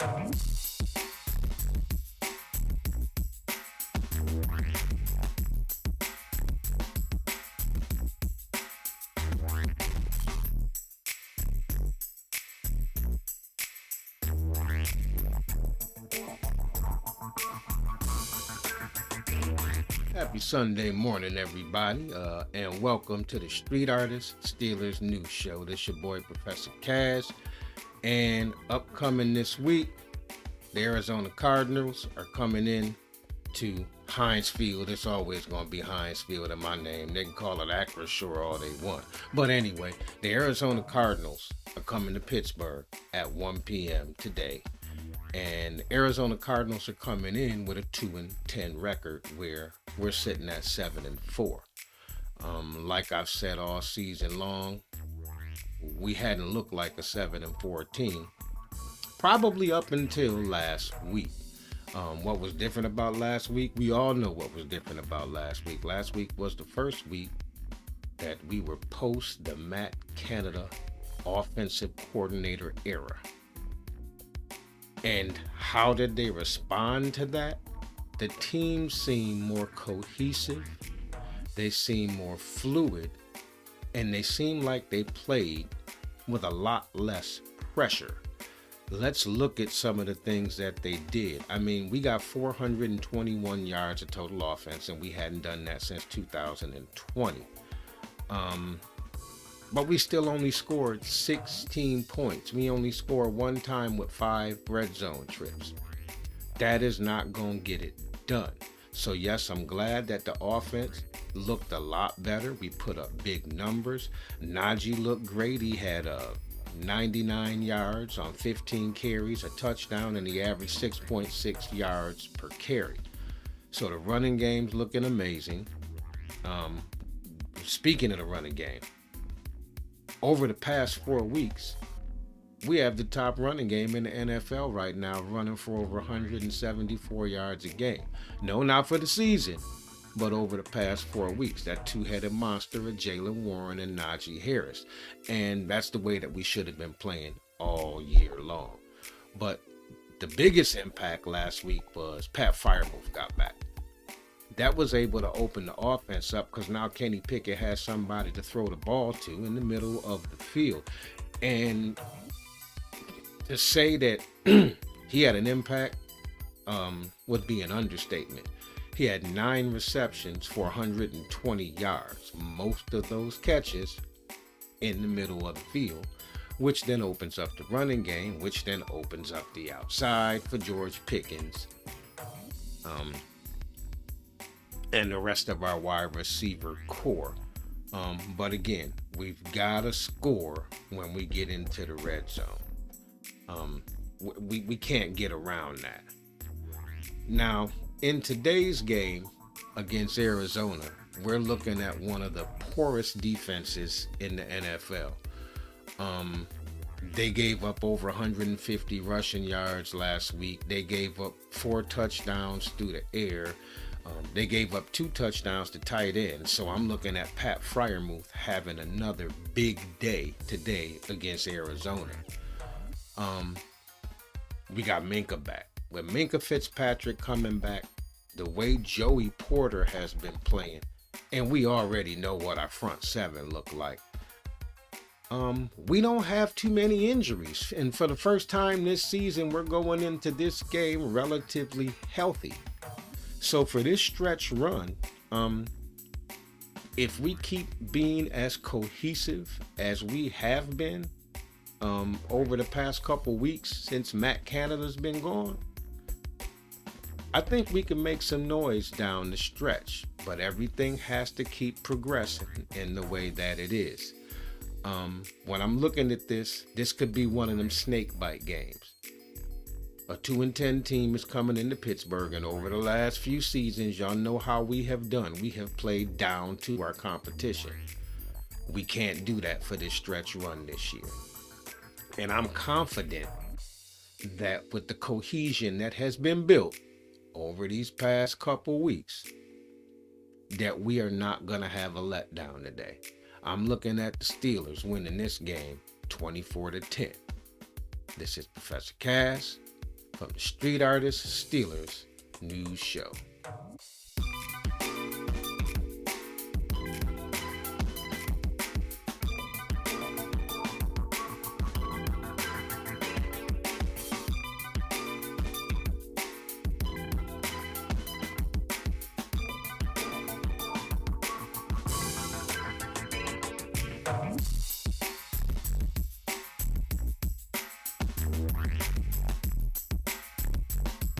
Happy Sunday morning, everybody, and welcome to the Street Artist Steelers News Show. This your boy, Professor Kaz, and upcoming this week, the Arizona Cardinals are coming in to Heinz Field. It's always going to be Heinz Field in my name. They can call it Acrisure all they want. But anyway, the Arizona Cardinals are coming to Pittsburgh at 1 p.m. today. And the Arizona Cardinals are coming in with a 2-10 record where we're sitting at 7-4. Like I've said all season long, we hadn't looked like a 7-4 team, probably up until last week. What was different about last week? We all know what was different about last week. Last week was the first week that we were post the Matt Canada offensive coordinator era. And how did they respond to that? The team seemed more cohesive, they seemed more fluid, and they seemed like they played with a lot less pressure. Let's look at some of the things that they did. I mean, we got 421 yards of total offense, and we hadn't done that since 2020. But we still only scored 16 points. We only scored one time with 5 red zone trips. That is not going to get it done. So yes, I'm glad that the offense looked a lot better. We put up big numbers. Najee looked great. He had 99 yards on 15 carries, a touchdown, and he averaged 6.6 yards per carry. So the running game's looking amazing. Speaking of the running game, over the past 4 weeks, we have the top running game in the NFL right now, running for over 174 yards a game. No, not for the season, but over the past 4 weeks. That two-headed monster of Jaylen Warren and Najee Harris. And that's the way that we should have been playing all year long. But the biggest impact last week was Pat Freiermuth got back. That was able to open the offense up because now Kenny Pickett has somebody to throw the ball to in the middle of the field. And to say that he had an impact would be an understatement. He had 9 receptions for 120 yards, most of those catches in the middle of the field, which then opens up the running game, which then opens up the outside for George Pickens. And the rest of our wide receiver core. But again, we've got to score when we get into the red zone. We can't get around that. Now, in today's game against Arizona, we're looking at one of the poorest defenses in the NFL. They gave up over 150 rushing yards last week. They gave up 4 touchdowns through the air. They gave up 2 touchdowns to tight ends. So I'm looking at Pat Freiermuth having another big day today against Arizona. We got Minka back. With Minka Fitzpatrick coming back, the way Joey Porter has been playing, and we already know what our front 7 look like. We don't have too many injuries. And for the first time this season, we're going into this game relatively healthy. So for this stretch run, if we keep being as cohesive as we have been over the past couple weeks since Matt Canada's been gone, I think we can make some noise down the stretch. But everything has to keep progressing in the way that it is. When I'm looking at this could be one of them snake bite games. A 2-10 team is coming into Pittsburgh, and over the last few seasons, y'all know how we have done. We have played down to our competition. We can't do that for this stretch run this year. And I'm confident that with the cohesion that has been built over these past couple weeks, that we are not going to have a letdown today. I'm looking at the Steelers winning this game 24-10. This is Professor Kaz. from the Street Artist Steelers News Show.